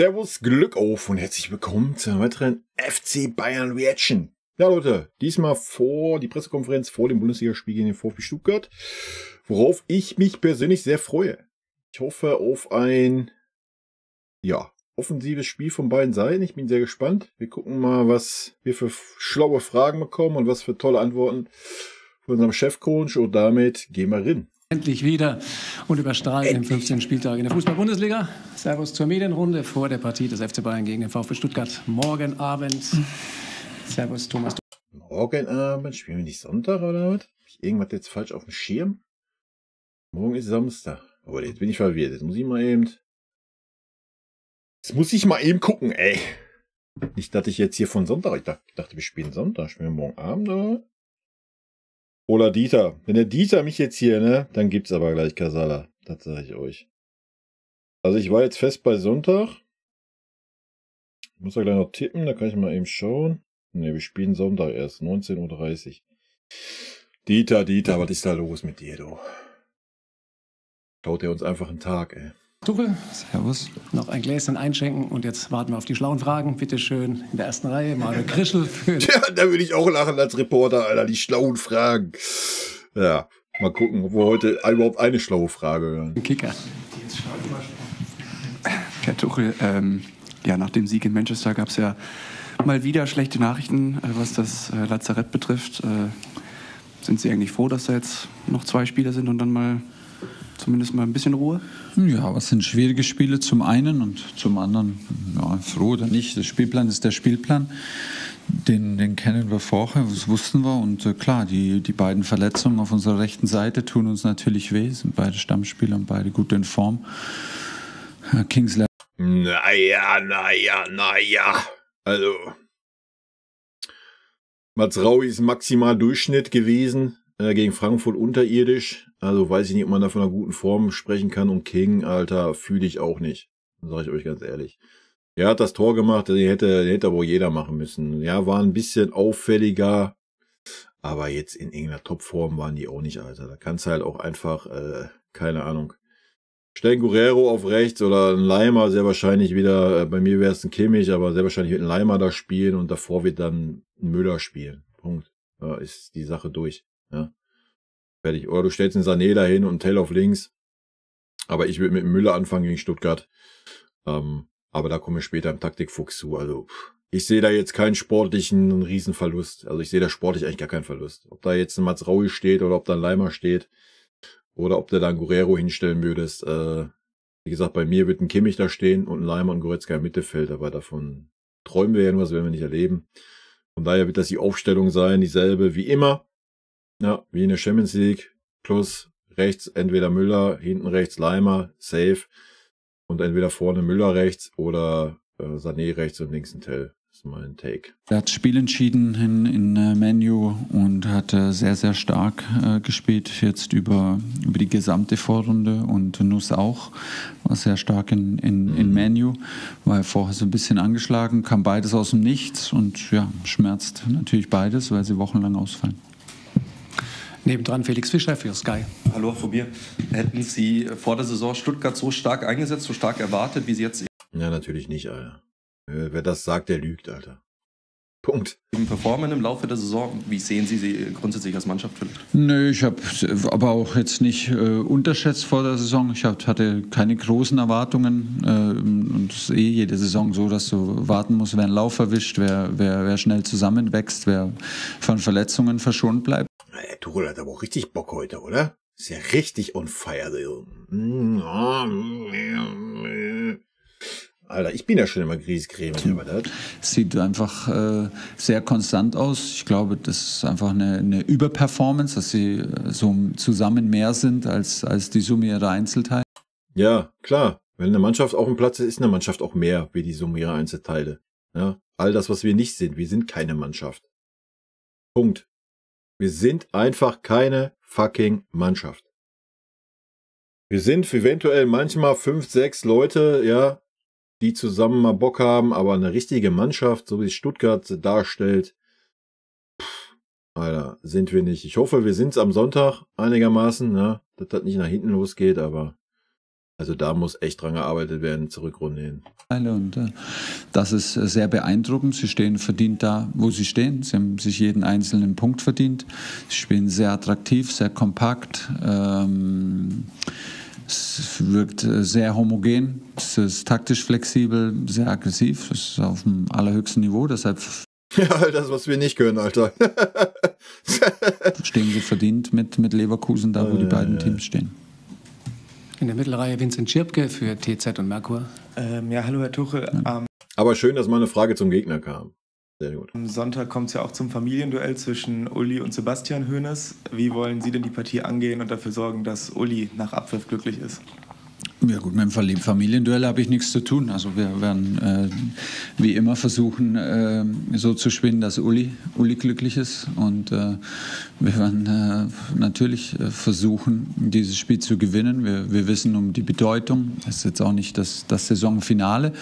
Servus, Glück auf und herzlich willkommen zu einer weiteren FC Bayern Reaction. Ja Leute, diesmal vor die Pressekonferenz vor dem Bundesligaspiel gegen den VfB Stuttgart, worauf ich mich persönlich sehr freue. Ich hoffe auf ein, offensives Spiel von beiden Seiten. Ich bin sehr gespannt. Wir gucken mal, was wir für schlaue Fragen bekommen und was für tolle Antworten von unserem Chefcoach, und damit gehen wir rein. Endlich wieder und überstrahlt im 15. Spieltag in der Fußball-Bundesliga. Servus zur Medienrunde vor der Partie des FC Bayern gegen den VfB Stuttgart. Morgen Abend. Servus, Thomas. Morgen Abend? Spielen wir nicht Sonntag oder was? Hab ich irgendwas jetzt falsch auf dem Schirm? Morgen ist Samstag. Aber jetzt bin ich verwirrt. Jetzt muss ich mal eben gucken, ey. Nicht, dass ich jetzt hier von Sonntag... Ich dachte, wir spielen Sonntag. Spielen wir morgen Abend, oder? Oder Dieter. Wenn der Dieter mich jetzt hier, ne, dann gibt's aber gleich Kasala. Das sage ich euch. Also ich war jetzt fest bei Sonntag. Ich muss ja gleich noch tippen, da kann ich mal eben schauen. Ne, wir spielen Sonntag erst, 19:30 Uhr. Dieter, was ist da los mit dir, du? Schaut er uns einfach einen Tag, ey. Tuchel, servus. Noch ein Gläschen einschenken und jetzt warten wir auf die schlauen Fragen. Bitte schön in der ersten Reihe, Mario Krischl. Ja, da würde ich auch lachen als Reporter, Alter, die schlauen Fragen. Ja, mal gucken, ob wir heute überhaupt eine schlaue Frage hören. Kicker. Herr Tuchel, nach dem Sieg in Manchester gab es ja mal wieder schlechte Nachrichten, was das Lazarett betrifft. Sind Sie eigentlich froh, dass da jetzt noch 2 Spiele sind und dann zumindest mal ein bisschen Ruhe? Ja, was sind schwierige Spiele zum einen und zum anderen, ja, froh oder nicht. Der Spielplan ist der Spielplan. Den kennen wir vorher, das wussten wir. Und klar, die beiden Verletzungen auf unserer rechten Seite tun uns natürlich weh. Sind beide Stammspieler und beide gut in Form. Kingsley. Naja. Also, Mazraoui ist maximal Durchschnitt gewesen. Gegen Frankfurt unterirdisch. Also weiß ich nicht, ob man da von einer guten Form sprechen kann. Und King, Alter, fühle ich auch nicht. Sage ich euch ganz ehrlich. Er hat das Tor gemacht, den hätte wohl jeder machen müssen. Ja, war ein bisschen auffälliger. Aber jetzt in irgendeiner Topform waren die auch nicht, Alter. Da kannst du halt auch einfach, keine Ahnung. Stellen Guerrero auf rechts oder ein Leimer, sehr wahrscheinlich wieder, bei mir wäre es ein Kimmich, aber sehr wahrscheinlich wird ein Leimer da spielen und davor wird dann ein Müller spielen. Punkt. Da ist die Sache durch. Ja, fertig. Oder du stellst einen Sané dahin und einen Tell auf links. Aber ich würde mit dem Müller anfangen gegen Stuttgart. Aber da kommen wir später im Taktikfuchs zu. Also ich sehe da jetzt keinen sportlichen Riesenverlust. Also ich sehe da sportlich eigentlich gar keinen Verlust. Ob da jetzt ein Mazraoui steht oder ob da ein Leimer steht. Oder ob du da einen Guerrero hinstellen würdest. Wie gesagt, bei mir wird ein Kimmich da stehen und ein Leimer und Goretzka im Mittelfeld. Aber davon träumen wir ja nur, das werden wir nicht erleben. Von daher wird das die Aufstellung sein, dieselbe wie immer. Ja, wie in der Champions League. Plus rechts entweder Müller, hinten rechts Leimer, safe. Und entweder vorne Müller rechts oder Sané rechts und links ein Tell. Das ist mein Take. Er hat das Spiel entschieden in Man U und hat sehr, sehr stark gespielt. Jetzt über die gesamte Vorrunde. Und Nuss auch. War sehr stark in Man U. War vorher so ein bisschen angeschlagen. Kam beides aus dem Nichts. Und ja, schmerzt natürlich beides, weil sie wochenlang ausfallen. Nebendran Felix Fischer für Sky. Hallo, von mir. Hätten Sie vor der Saison Stuttgart so stark eingesetzt, so stark erwartet, wie Sie jetzt Ja, natürlich nicht, Alter. Wer das sagt, der lügt, Alter. Punkt. performen im Laufe der Saison? Wie sehen Sie sie grundsätzlich als Mannschaft vielleicht? Nö, ich habe aber auch jetzt nicht unterschätzt vor der Saison. Ich hatte keine großen Erwartungen. Und es ist jede Saison so, dass du warten musst, wer einen Lauf erwischt, wer schnell zusammenwächst, wer von Verletzungen verschont bleibt. Der Tuchel hat aber auch richtig Bock heute, oder? Ist ja richtig on fire. Alter, ich bin ja schon immer griesgrämig, aber das sieht einfach sehr konstant aus. Ich glaube, das ist einfach eine Überperformance, dass sie so zusammen mehr sind als die Summe ihrer Einzelteile. Ja, klar. Wenn eine Mannschaft auf dem Platz ist, ist eine Mannschaft auch mehr wie die Summe ihrer Einzelteile. Ja, all das, was wir nicht sind. Wir sind keine Mannschaft. Punkt. Wir sind einfach keine fucking Mannschaft. Wir sind eventuell manchmal 5, 6 Leute, ja, die zusammen mal Bock haben, aber eine richtige Mannschaft, so wie Stuttgart darstellt, Alter, sind wir nicht. Ich hoffe, wir sind's am Sonntag einigermaßen, ne, dass das nicht nach hinten losgeht, aber Also da muss echt dran gearbeitet werden, zur Rückrunde hin. Und das ist sehr beeindruckend. Sie stehen verdient da, wo sie stehen. Sie haben sich jeden einzelnen Punkt verdient. Sie spielen sehr attraktiv, sehr kompakt. Es wirkt sehr homogen. Es ist taktisch flexibel, sehr aggressiv. Das ist auf dem allerhöchsten Niveau. Deshalb Ja, das, was wir nicht können, Alter. stehen sie verdient mit Leverkusen da, wo die beiden Teams stehen. In der Mittelreihe Vincent Schirpke für TZ und Merkur. Ja, hallo Herr Tuchel. Aber schön, dass mal eine Frage zum Gegner kam. Sehr gut. Am Sonntag kommt es ja auch zum Familienduell zwischen Uli und Sebastian Hoeneß. Wie wollen Sie denn die Partie angehen und dafür sorgen, dass Uli nach Abpfiff glücklich ist? Ja gut, mit dem Familienduell habe ich nichts zu tun. Also wir werden wie immer versuchen, so zu spielen, dass Uli glücklich ist. Und wir werden natürlich versuchen, dieses Spiel zu gewinnen. Wir wissen um die Bedeutung. Es ist jetzt auch nicht das Saisonfinale.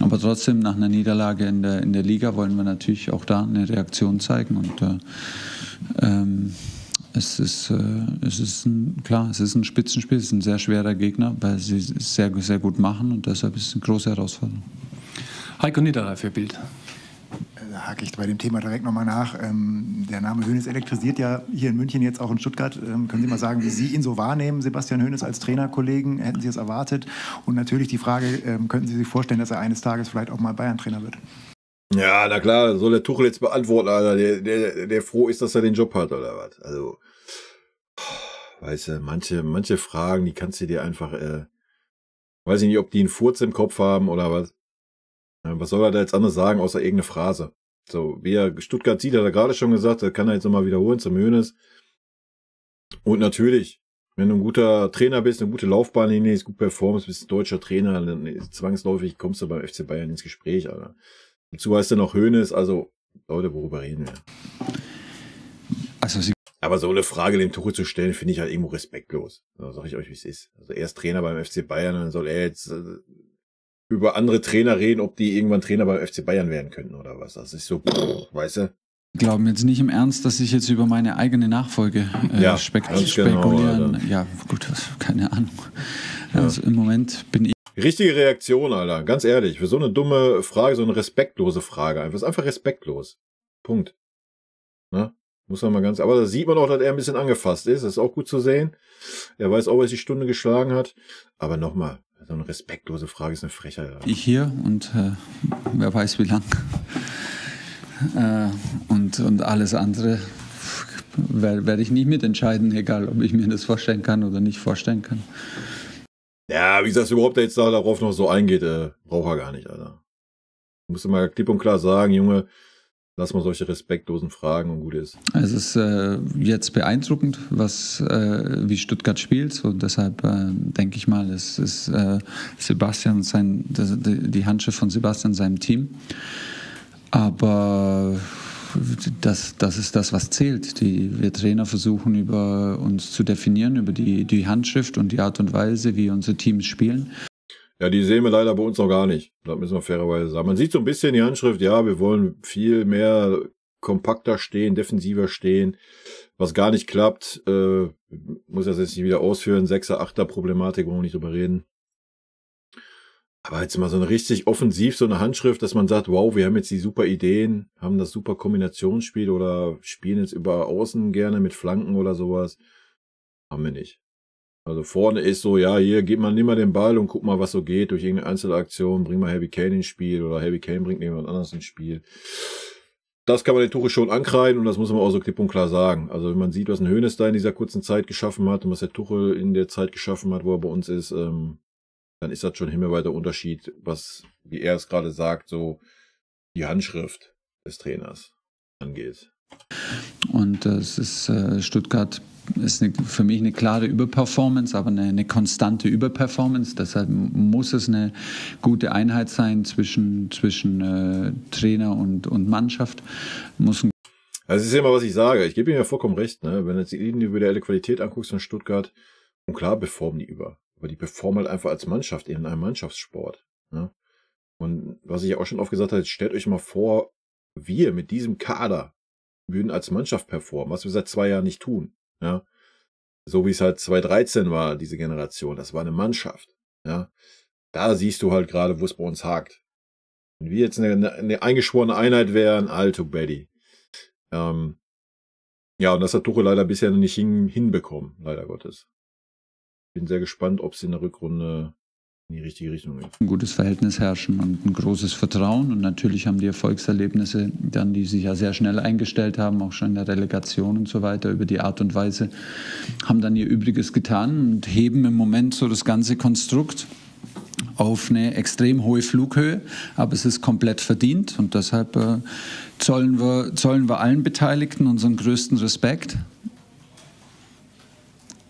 Aber trotzdem, nach einer Niederlage in der Liga wollen wir natürlich auch da eine Reaktion zeigen. Und es ist ein Spitzenspiel, es ist ein sehr schwerer Gegner, weil sie es sehr, sehr gut machen und deshalb ist es eine große Herausforderung. Heiko Niederer für Bild. Da hake ich bei dem Thema direkt nochmal nach. Der Name Hoeneß elektrisiert ja hier in München, jetzt auch in Stuttgart. Können Sie mal sagen, wie Sie ihn so wahrnehmen, Sebastian Hoeneß als Trainerkollegen? Hätten Sie es erwartet? Und natürlich die Frage, könnten Sie sich vorstellen, dass er eines Tages vielleicht auch mal Bayern-Trainer wird? Ja, na klar, soll der Tuchel jetzt beantworten, Alter, der froh ist, dass er den Job hat, oder was? Also, weißt du, manche Fragen, die kannst du dir einfach, weiß ich nicht, ob die einen Furz im Kopf haben oder was. Was soll er da jetzt anders sagen, außer irgendeine Phrase? So, wie er Stuttgart sieht, hat er gerade schon gesagt, das kann er jetzt nochmal wiederholen zum Hoeneß. Und natürlich, wenn du ein guter Trainer bist, eine gute Laufbahn hinlegst, gut performst, bist ein deutscher Trainer, dann zwangsläufig kommst du beim FC Bayern ins Gespräch, Alter. Dazu heißt er noch Hoeneß, also Leute, worüber reden wir? Aber so eine Frage dem Tuchel zu stellen, finde ich halt irgendwo respektlos. Da sage ich euch, wie es ist. Also er ist Trainer beim FC Bayern und dann soll er jetzt über andere Trainer reden, ob die irgendwann Trainer beim FC Bayern werden könnten oder was. Das ist so, weißt du? Glauben jetzt nicht im Ernst, dass ich jetzt über meine eigene Nachfolge spekulieren. Genau, ja, gut, keine Ahnung. Also im Moment bin ich. Richtige Reaktion, Alter. Ganz ehrlich. Für so eine dumme Frage, so eine respektlose Frage. Das ist einfach respektlos. Punkt. Ne? Muss man mal ganz. Aber da sieht man auch, dass er ein bisschen angefasst ist. Das ist auch gut zu sehen. Er weiß auch, was die Stunde geschlagen hat. Aber nochmal, so eine respektlose Frage ist eine Frechheit. Alter. Ich hier und wer weiß wie lang. Und alles andere werde ich nicht mitentscheiden, egal ob ich mir das vorstellen kann oder nicht vorstellen kann. Ja, wie gesagt, überhaupt der jetzt darauf noch so eingeht, braucht er gar nicht, Alter. Musst du mal klipp und klar sagen, Junge, lass mal solche respektlosen Fragen und gut ist. Es ist jetzt beeindruckend, wie Stuttgart spielt und deshalb denke ich mal, es ist Sebastian die Handschrift von Sebastian seinem Team. Aber das ist das, was zählt. Wir Trainer versuchen, über uns zu definieren, über die Handschrift und die Art und Weise, wie unsere Teams spielen. Ja, die sehen wir leider bei uns noch gar nicht. Das müssen wir fairerweise sagen. Man sieht so ein bisschen die Handschrift, ja, wir wollen viel mehr kompakter stehen, defensiver stehen, was gar nicht klappt. Muss das jetzt nicht wieder ausführen, 6er, 8er Problematik, wollen wir nicht drüber reden. Aber jetzt mal so eine richtig offensiv, so eine Handschrift, dass man sagt, wow, wir haben jetzt die super Ideen, haben das super Kombinationsspiel oder spielen jetzt über Außen gerne mit Flanken oder sowas. Haben wir nicht. Also vorne ist so, ja, hier, nimm mal den Ball und guck mal, was so geht durch irgendeine Einzelaktion, bring mal Harry Kane ins Spiel oder Harry Kane bringt jemand anderes ins Spiel. Das kann man den Tuchel schon ankreiden und das muss man auch so klipp und klar sagen. Also wenn man sieht, was ein Hoeneß da in dieser kurzen Zeit geschaffen hat und was der Tuchel in der Zeit geschaffen hat, wo er bei uns ist, dann ist das schon ein himmelweiter Unterschied, was, wie er es gerade sagt, so die Handschrift des Trainers angeht. Und es ist Stuttgart ist für mich eine klare Überperformance, aber eine konstante Überperformance. Deshalb muss es eine gute Einheit sein zwischen Trainer und Mannschaft. Also das ist ja immer, was ich sage. Ich gebe ihm ja vollkommen recht. Ne? Wenn du jetzt die individuelle Qualität anguckst von Stuttgart, und klar performen die über. Aber die performen halt einfach als Mannschaft in einem Mannschaftssport. Ne? Und was ich ja auch schon oft gesagt habe, stellt euch mal vor, wir mit diesem Kader würden als Mannschaft performen, was wir seit 2 Jahren nicht tun. Ja? So wie es halt 2013 war, diese Generation. Das war eine Mannschaft. Ja, da siehst du halt gerade, wo es bei uns hakt. Wenn wir jetzt eine eingeschworene Einheit wären, alto Betty. Ja, und das hat Tuchel leider bisher noch nicht hinbekommen, leider Gottes. Bin sehr gespannt, ob es in der Rückrunde in die richtige Richtung geht. Ein gutes Verhältnis herrschen und ein großes Vertrauen. Und natürlich haben die Erfolgserlebnisse dann, die sich ja sehr schnell eingestellt haben, auch schon in der Relegation und so weiter, über die Art und Weise, haben dann ihr Übriges getan und heben im Moment so das ganze Konstrukt auf eine extrem hohe Flughöhe, aber es ist komplett verdient und deshalb zollen wir allen Beteiligten unseren größten Respekt.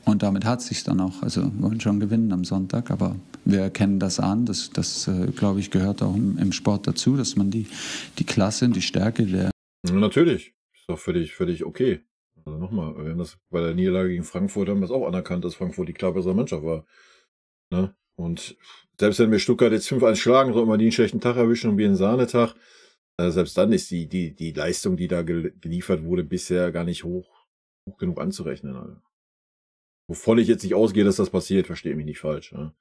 Und damit hat es sich dann auch. Also wir wollen schon gewinnen am Sonntag, aber wir erkennen das an. Das glaube ich, gehört auch im Sport dazu, dass man die Klasse und die Stärke der... Ja, natürlich. Ist doch völlig okay. Also nochmal, wir haben das bei der Niederlage gegen Frankfurt haben wir es auch anerkannt, dass Frankfurt die klar bessere Mannschaft war. Ne? Und selbst wenn wir Stuttgart jetzt 5-1 schlagen, sollten wir die einen schlechten Tag erwischen und wir einen Sahnetag, selbst dann ist die Leistung, die da geliefert wurde, bisher gar nicht hoch genug anzurechnen. Also. Wovon ich jetzt nicht ausgehe, dass das passiert, verstehe mich nicht falsch. Ne?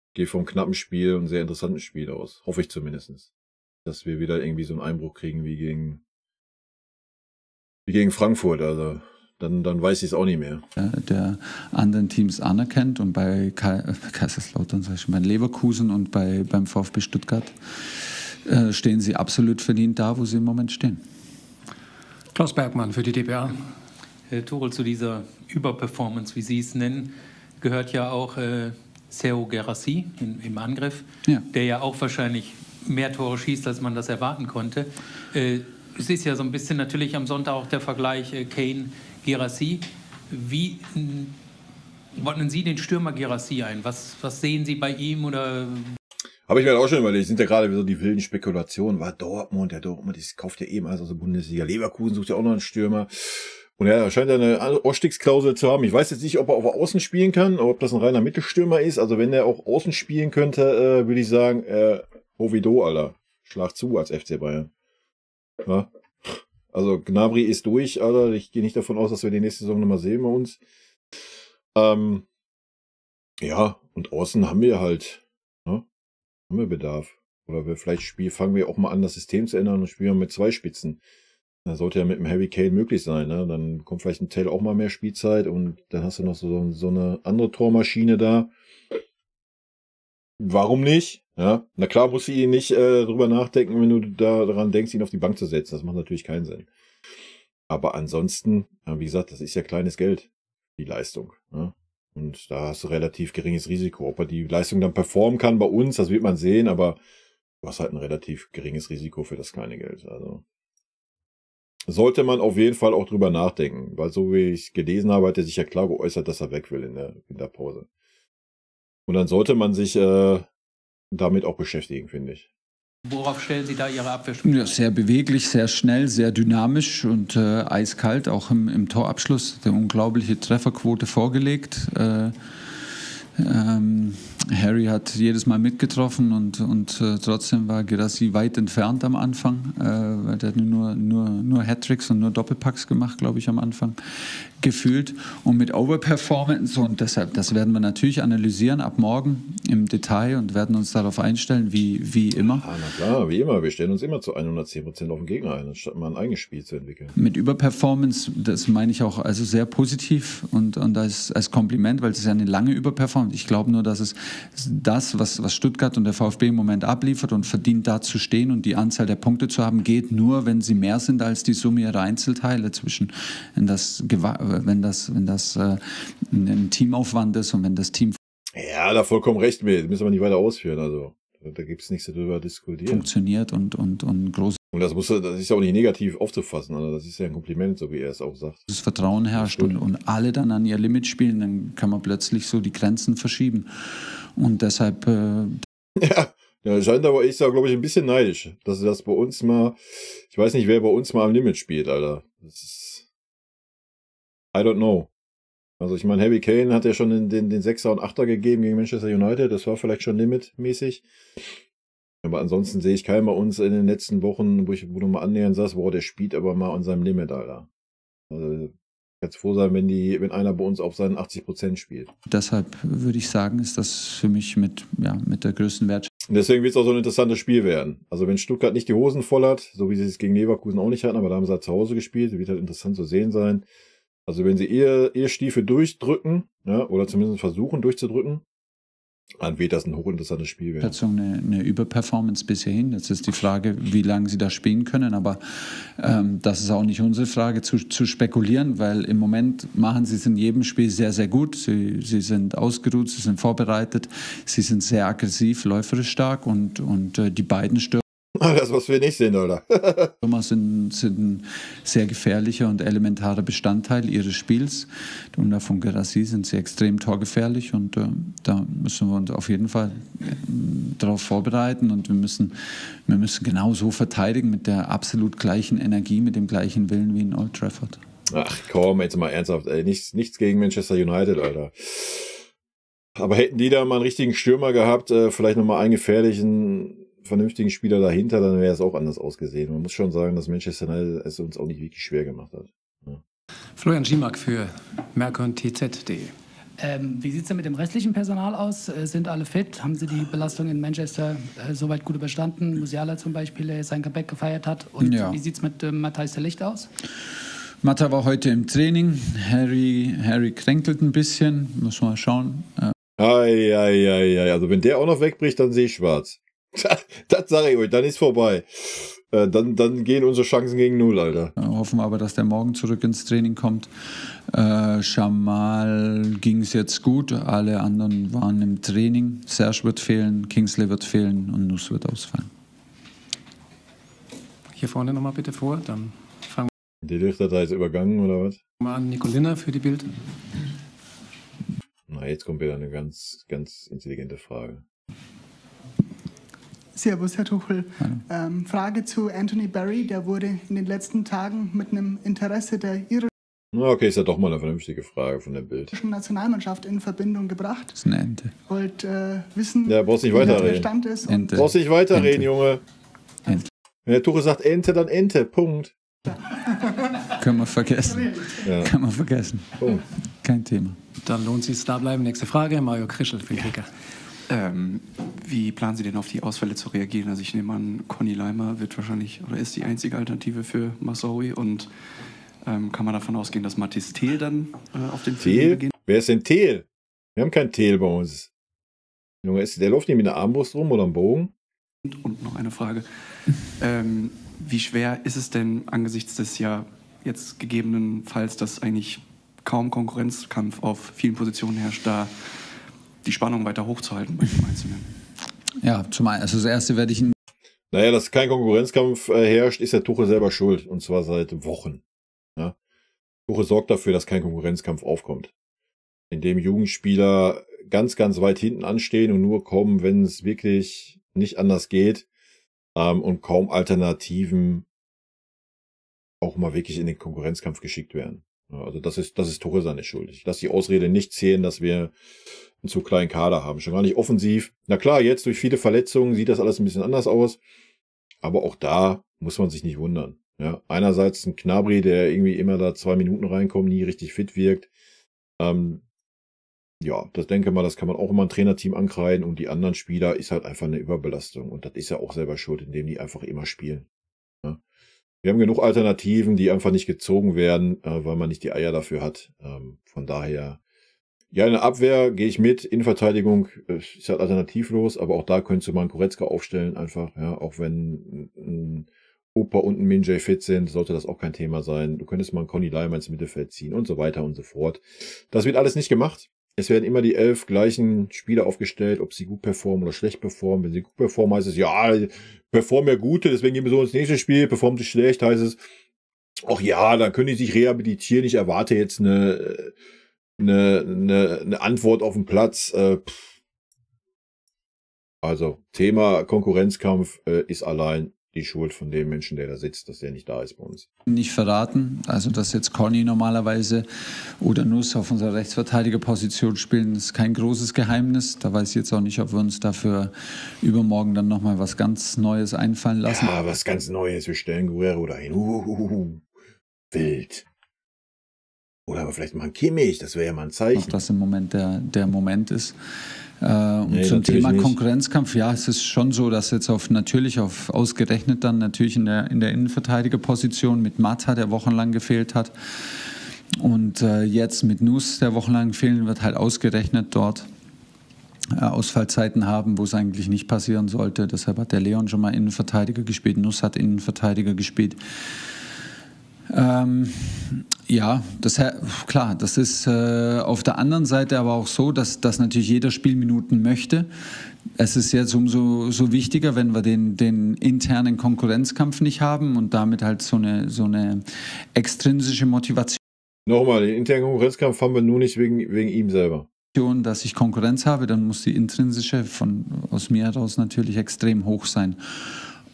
Ich gehe vom knappen Spiel und sehr interessanten Spiel aus. Hoffe ich zumindest. Dass wir wieder irgendwie so einen Einbruch kriegen wie gegen Frankfurt. Also dann weiß ich es auch nicht mehr. Der anderen Teams anerkennt und bei Kaiserslautern, sag ich mal, Leverkusen und beim VfB Stuttgart stehen sie absolut verdient da, wo sie im Moment stehen. Klaus Bergmann für die dpa. Herr Tuchel, zu dieser Überperformance, wie Sie es nennen, gehört ja auch Serhou Guirassy im Angriff, ja, der ja auch wahrscheinlich mehr Tore schießt, als man das erwarten konnte. Es ist ja so ein bisschen natürlich am Sonntag auch der Vergleich Kane-Guirassy. Wie ordnen Sie den Stürmer Guirassy ein? Was sehen Sie bei ihm? Oder... Habe ich mir auch schon überlegt, sind ja gerade so die wilden Spekulationen. War Dortmund, das kauft ja eben alles aus der Bundesliga. Leverkusen sucht ja auch noch einen Stürmer. Und ja, scheint er eine Ausstiegsklausel zu haben. Ich weiß jetzt nicht, ob er auf Außen spielen kann, oder ob das ein reiner Mittelstürmer ist. Also wenn er auch Außen spielen könnte, würde ich sagen, Hovido, Alter. Schlag zu als FC Bayern. Ja? Also Gnabry ist durch, Alter. Ich gehe nicht davon aus, dass wir die nächste Saison nochmal sehen bei uns. Ja, und außen haben wir halt, ne? Haben wir Bedarf. Oder fangen wir auch mal an, das System zu ändern und spielen mit 2 Spitzen. Das sollte ja mit dem Harry Kane möglich sein, ne? Dann kommt vielleicht ein Tell auch mal mehr Spielzeit und dann hast du noch so eine andere Tormaschine da. Warum nicht? Ja, na klar musst du ihn nicht drüber nachdenken, wenn du daran denkst, ihn auf die Bank zu setzen. Das macht natürlich keinen Sinn. Aber ansonsten, wie gesagt, das ist ja kleines Geld, die Leistung. Ne? Und da hast du relativ geringes Risiko. Ob er die Leistung dann performen kann bei uns, das wird man sehen, aber du hast halt ein relativ geringes Risiko für das kleine Geld. Also sollte man auf jeden Fall auch drüber nachdenken, weil so wie ich es gelesen habe, hat er sich ja klar geäußert, dass er weg will in der Winterpause. Und dann sollte man sich damit auch beschäftigen, finde ich. Worauf stellen Sie da Ihre Abwehrspieler? Ja, sehr beweglich, sehr schnell, sehr dynamisch und eiskalt, auch im Torabschluss. Eine unglaubliche Trefferquote vorgelegt. Harry hat jedes Mal mitgetroffen und trotzdem war Guirassy weit entfernt am Anfang, weil der hat nur Hattricks und nur Doppelpacks gemacht, glaube ich, am Anfang gefühlt und mit Overperformance und deshalb, das werden wir natürlich analysieren ab morgen im Detail und werden uns darauf einstellen, wie immer. Ja, na klar, wie immer, wir stellen uns immer zu 110% auf den Gegner ein, anstatt mal ein eigenes Spiel zu entwickeln. Mit Überperformance, das meine ich auch also sehr positiv und als Kompliment, weil es ist ja eine lange Überperformance. Ich glaube nur, dass es das, was Stuttgart und der VfB im Moment abliefert und verdient da zu stehen und die Anzahl der Punkte zu haben, geht nur, wenn sie mehr sind als die Summe ihrer Einzelteile zwischen, wenn das ein Teamaufwand ist und wenn das Team ja, da vollkommen recht mit, müssen wir nicht weiter ausführen, also da gibt es nichts darüber diskutieren. Funktioniert und groß. Und das ist ja auch nicht negativ aufzufassen, also das ist ja ein Kompliment, so wie er es auch sagt. Das Vertrauen herrscht und alle dann an ihr Limit spielen, dann kann man plötzlich so die Grenzen verschieben. Und deshalb... Ja, scheint aber, ich sage, glaube ich, ein bisschen neidisch, dass das bei uns mal, ich weiß nicht, wer bei uns mal am Limit spielt, Alter. Das ist, I don't know. Also ich meine, Harry Kane hat ja schon den 6er und 8er gegeben gegen Manchester United, das war vielleicht schon limitmäßig. Aber ansonsten sehe ich keinen bei uns in den letzten Wochen, wo du mal annähernd sagst, boah, der spielt aber mal an seinem Limit, Alter. Also Jetzt froh sein, wenn einer bei uns auf seinen 80% spielt. Deshalb würde ich sagen, ist das für mich mit der größten Wertschätzung. Deswegen wird es auch so ein interessantes Spiel werden. Also wenn Stuttgart nicht die Hosen voll hat, so wie sie es gegen Leverkusen auch nicht hatten, aber da haben sie halt zu Hause gespielt, wird halt interessant zu sehen sein. Also wenn sie ihr Stiefel durchdrücken, ja, oder zumindest versuchen durchzudrücken, dann wird das ein hochinteressantes Spiel werden. Eine Überperformance bisher hin. Jetzt ist die Frage, wie lange sie das spielen können, aber das ist auch nicht unsere Frage zu spekulieren, weil im Moment machen sie es in jedem Spiel sehr, sehr gut. Sie sind ausgeruht, sie sind vorbereitet, sie sind sehr aggressiv, läuferisch stark und die beiden Stürmer. Das, was wir nicht sehen, oder? Stürmer sind ein sehr gefährlicher und elementarer Bestandteil ihres Spiels. Und von Guirassy sind sie extrem torgefährlich und da müssen wir uns auf jeden Fall darauf vorbereiten und wir müssen genau so verteidigen mit der absolut gleichen Energie, mit dem gleichen Willen wie in Old Trafford. Ach komm, jetzt mal ernsthaft, ey. Nichts gegen Manchester United, Alter. Aber hätten die da mal einen richtigen Stürmer gehabt, vielleicht nochmal einen gefährlichen, vernünftigen Spieler dahinter, dann wäre es auch anders ausgesehen. Man muss schon sagen, dass Manchester United es uns auch nicht wirklich schwer gemacht hat. Ja. Florian Schimak für merkontz.de. Wie sieht es denn mit dem restlichen Personal aus? Sind alle fit? Haben Sie die Belastung in Manchester soweit gut überstanden? Musiala zum Beispiel, der sein Comeback gefeiert hat. Und wie sieht es mit Matthijs de Ligt aus? Matta war heute im Training. Harry kränkelt ein bisschen. Muss mal schauen. Also wenn der auch noch wegbricht, dann sehe ich schwarz. Das sage ich euch, dann ist vorbei. Dann gehen unsere Chancen gegen 0, Alter. Hoffen wir aber, dass der morgen zurück ins Training kommt. Jamal ging es jetzt gut. Alle anderen waren im Training. Serge wird fehlen, Kingsley wird fehlen und Nuss wird ausfallen. Hier vorne nochmal bitte vor, dann fangen wir. Die Lichtdatei ist übergangen, oder was? Mal an Nicolina für die Bild. Na, jetzt kommt wieder eine ganz, ganz intelligente Frage. Servus, Herr Tuchel. Frage zu Anthony Barry. Der wurde in den letzten Tagen mit einem Interesse der irischen Okay, ist ja doch mal eine vernünftige Frage von der Bild. Nationalmannschaft in Verbindung gebracht. Das ist eine Ente. Wollt wissen, ja, brauchst nicht weiterreden. Stand ist. Ente. Brauchst nicht weiterreden, Ente. Junge. Ente. Wenn der Tuchel sagt Ente, dann Ente. Punkt. Können wir vergessen. Ja. Kann man vergessen. Punkt. Kein Thema. Dann lohnt es sich da bleiben. Nächste Frage, Mario Krischel für den Kicker. Wie planen Sie denn auf die Ausfälle zu reagieren? Also ich nehme an, Conny Leimer wird wahrscheinlich oder ist die einzige Alternative für Masraoui und kann man davon ausgehen, dass Mathis Thiel dann auf den Feld beginnt? Wer ist denn Thiel? Wir haben keinen Thiel bei uns. Junge, der läuft nicht mit einer Armbrust rum oder einem Bogen? Und noch eine Frage. Wie schwer ist es denn angesichts des ja jetzt gegebenenfalls, dass eigentlich kaum Konkurrenzkampf auf vielen Positionen herrscht, da die Spannung weiter hochzuhalten bei dem Einzelnen? Ja, also das Erste werde ich... Naja, dass kein Konkurrenzkampf herrscht, ist der Tuchel selber schuld. Und zwar seit Wochen. Ja? Tuchel sorgt dafür, dass kein Konkurrenzkampf aufkommt. Indem Jugendspieler ganz, ganz weit hinten anstehen und nur kommen, wenn es wirklich nicht anders geht. Und kaum Alternativen auch mal wirklich in den Konkurrenzkampf geschickt werden. Ja, also das ist Tuchel seine Schuld. Ich lasse die Ausrede nicht zählen, dass wir einen zu kleinen Kader haben. Schon gar nicht offensiv. Na klar, jetzt durch viele Verletzungen sieht das alles ein bisschen anders aus. Aber auch da muss man sich nicht wundern. Ja, einerseits ein Gnabry, der irgendwie immer da 2 Minuten reinkommt, nie richtig fit wirkt. Ja, das denke mal, das kann man auch immer ein Trainerteam ankreiden. Und die anderen Spieler ist halt einfach eine Überbelastung. Und das ist ja auch selber schuld, indem die einfach immer spielen. Ja. Wir haben genug Alternativen, die einfach nicht gezogen werden, weil man nicht die Eier dafür hat. Von daher, ja, in der Abwehr gehe ich mit. Innenverteidigung ist halt alternativlos, aber auch da könntest du mal einen Goretzka aufstellen, einfach. Ja, auch wenn ein Opa und ein Min-Jae fit sind, sollte das auch kein Thema sein. Du könntest mal einen Conny Leimer ins Mittelfeld ziehen und so weiter und so fort. Das wird alles nicht gemacht. Es werden immer die 11 gleichen Spieler aufgestellt, ob sie gut performen oder schlecht performen. Wenn sie gut performen, heißt es, ja, performen ja gute, deswegen gehen wir so ins nächste Spiel. Performen sie schlecht, heißt es, ach ja, dann können die sich rehabilitieren. Ich erwarte jetzt eine Antwort auf den Platz. Also, Thema Konkurrenzkampf ist allein die Schuld von dem Menschen, der da sitzt, dass der nicht da ist bei uns. Nicht verraten, also dass jetzt Conny normalerweise oder Nuss auf unserer Rechtsverteidigerposition spielen, ist kein großes Geheimnis. Da weiß ich jetzt auch nicht, ob wir uns dafür übermorgen dann nochmal was ganz Neues einfallen lassen. Ja, was ganz Neues, wir stellen Guerrero dahin. Wild. Oder aber vielleicht mal ein Kimmich, das wäre ja mal ein Zeichen. Ob das im Moment der Moment ist. Und zum Thema Konkurrenzkampf, ja, es ist schon so, dass jetzt ausgerechnet dann natürlich in der Innenverteidigerposition mit Mata, der wochenlang gefehlt hat, und jetzt mit Nuss, der wochenlang fehlen wird, halt ausgerechnet dort Ausfallzeiten haben, wo es eigentlich nicht passieren sollte. Deshalb hat der Leon schon mal Innenverteidiger gespielt, Nuss hat Innenverteidiger gespielt. Ja, klar, das ist auf der anderen Seite aber auch so, dass natürlich jeder Spielminuten möchte. Es ist jetzt umso so wichtiger, wenn wir den internen Konkurrenzkampf nicht haben und damit halt so eine extrinsische Motivation. Nochmal, den internen Konkurrenzkampf haben wir nur nicht wegen ihm selber. Dass ich Konkurrenz habe, dann muss die intrinsische aus mir heraus natürlich extrem hoch sein.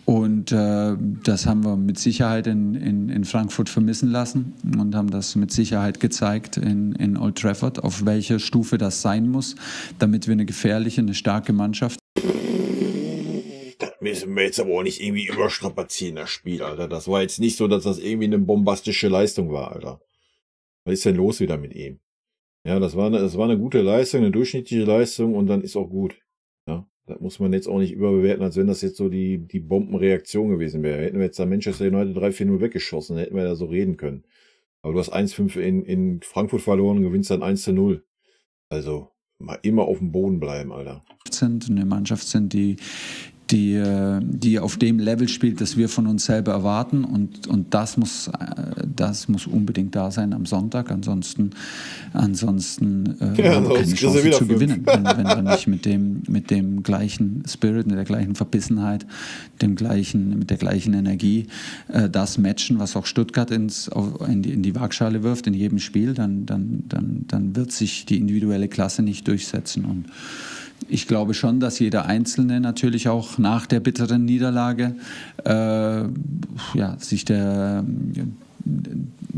Und das haben wir mit Sicherheit in Frankfurt vermissen lassen und haben das mit Sicherheit gezeigt in Old Trafford, auf welcher Stufe das sein muss, damit wir eine gefährliche, eine starke Mannschaft. Das müssen wir jetzt aber auch nicht irgendwie überstrapazieren, das Spiel, Alter. Das war jetzt nicht so, dass das irgendwie eine bombastische Leistung war, Alter. Was ist denn los wieder mit ihm? Ja, das war eine gute Leistung, eine durchschnittliche Leistung und dann ist auch gut. Ja. Das muss man jetzt auch nicht überbewerten, als wenn das jetzt so die Bombenreaktion gewesen wäre. Hätten wir jetzt da Manchester United 3-4-0 weggeschossen, dann hätten wir da so reden können. Aber du hast 1-5 in Frankfurt verloren und gewinnst dann 1-0. Also mal immer auf dem Boden bleiben, Alter. Eine Mannschaft sind, die auf dem Level spielt, das wir von uns selber erwarten und das muss unbedingt da sein am Sonntag. Ansonsten haben wir keine Chance zu gewinnen, wenn wir nicht mit dem gleichen Spirit, mit der gleichen Verbissenheit, mit der gleichen Energie das matchen, was auch Stuttgart in die Waagschale wirft in jedem Spiel, dann wird sich die individuelle Klasse nicht durchsetzen. Und ich glaube schon, dass jeder Einzelne natürlich auch nach der bitteren Niederlage sich der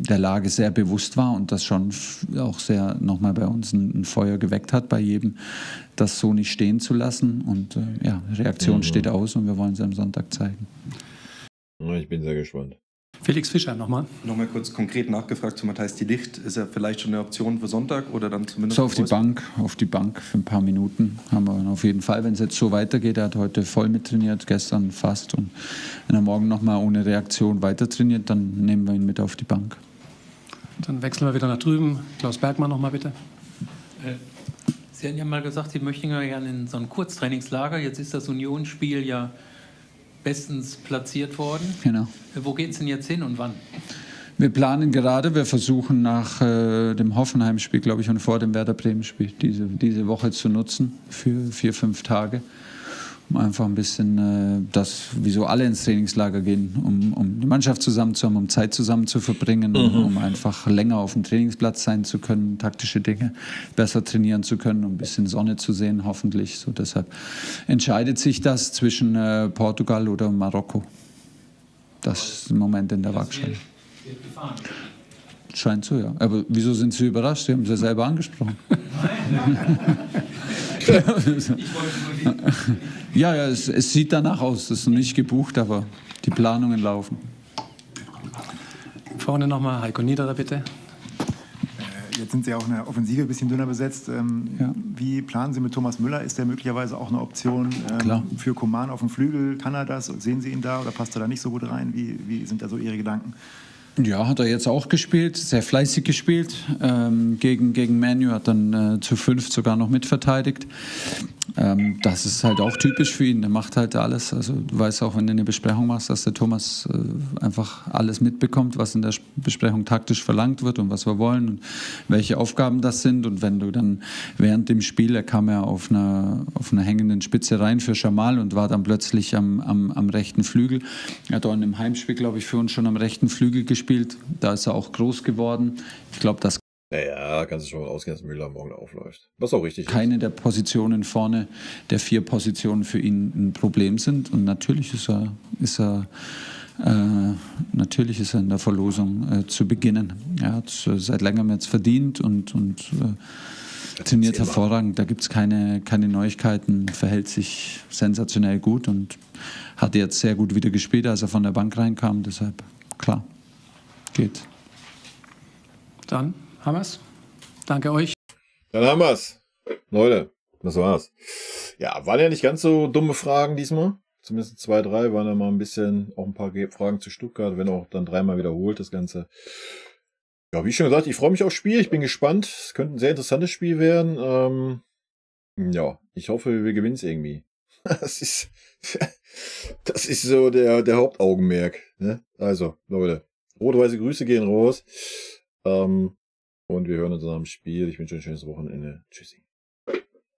Lage sehr bewusst war und das schon auch sehr nochmal bei uns ein Feuer geweckt hat, bei jedem, das so nicht stehen zu lassen. Und Reaktion steht aus und wir wollen sie am Sonntag zeigen. Ich bin sehr gespannt. Felix Fischer nochmal. Nochmal kurz konkret nachgefragt zu Matthijs de Ligt. Ist er vielleicht schon eine Option für Sonntag oder dann zumindest? So auf die Bank für ein paar Minuten haben wir auf jeden Fall, wenn es jetzt so weitergeht. Er hat heute voll mittrainiert, gestern fast. Und wenn er morgen nochmal ohne Reaktion weiter trainiert, dann nehmen wir ihn mit auf die Bank. Dann wechseln wir wieder nach drüben. Klaus Bergmann nochmal bitte. Sie haben ja mal gesagt, Sie möchten ja gerne in so ein Kurztrainingslager. Jetzt ist das Unionsspiel ja bestens platziert worden. Genau. Wo geht es denn jetzt hin und wann? Wir planen gerade, wir versuchen nach dem Hoffenheim-Spiel, glaube ich, und vor dem Werder-Bremen-Spiel diese Woche zu nutzen für 4-5 Tage, um einfach ein bisschen wieso alle ins Trainingslager gehen, um die Mannschaft zusammen zu haben, um Zeit zusammen zu verbringen, um einfach länger auf dem Trainingsplatz sein zu können, taktische Dinge besser trainieren zu können, um ein bisschen Sonne zu sehen, hoffentlich. So, deshalb entscheidet sich das zwischen Portugal oder Marokko. Das ist im Moment in der Waagschale. Scheint so, ja. Aber wieso sind Sie überrascht? Sie haben es ja selber angesprochen. Ja, es sieht danach aus. Es ist noch nicht gebucht, aber die Planungen laufen. Vorne nochmal Heiko Niederer, bitte. Jetzt sind Sie auch in der Offensive ein bisschen dünner besetzt. Wie planen Sie mit Thomas Müller? Ist der möglicherweise auch eine Option für Coman auf dem Flügel? Kann er das? Sehen Sie ihn da oder passt er da nicht so gut rein? Wie sind da so Ihre Gedanken? Ja, hat er jetzt auch gespielt, sehr fleißig gespielt. Gegen Man U hat dann zu 5 sogar noch mitverteidigt. Das ist halt auch typisch für ihn, der macht halt alles. Also du weißt auch, wenn du eine Besprechung machst, dass der Thomas einfach alles mitbekommt, was in der Besprechung taktisch verlangt wird und was wir wollen und welche Aufgaben das sind. Und wenn du dann während dem Spiel, er kam ja auf einer hängenden Spitze rein für Jamal und war dann plötzlich am rechten Flügel. Er hat auch in einem Heimspiel, glaube ich, für uns schon am rechten Flügel gespielt. Da ist er auch groß geworden. Ich glaube, das ja, kannst du schon mal ausgehen, dass Müller morgen aufläuft. Was auch richtig ist. Keine der Positionen vorne, der 4 Positionen für ihn ein Problem sind. Und natürlich ist er in der Verlosung zu beginnen. Er hat seit längerem jetzt verdient und trainiert hervorragend. Da gibt es keine Neuigkeiten, verhält sich sensationell gut und hat jetzt sehr gut wieder gespielt, als er von der Bank reinkam. Deshalb, klar, geht. Dann Haben wir's? Danke euch. Dann haben wir's. Leute, das war's. Ja, waren ja nicht ganz so dumme Fragen diesmal. Zumindest 2, 3 waren ja mal ein bisschen, auch ein paar Fragen zu Stuttgart, wenn auch dann 3-mal wiederholt das Ganze. Ja, wie schon gesagt, ich freue mich aufs Spiel. Ich bin gespannt. Es könnte ein sehr interessantes Spiel werden. Ja, ich hoffe, wir gewinnen es irgendwie. Das ist so der Hauptaugenmerk. Ne? Also, Leute, rot-weiße Grüße gehen raus. Und wir hören uns nach dem Spiel. Ich wünsche euch ein schönes Wochenende. Tschüssi.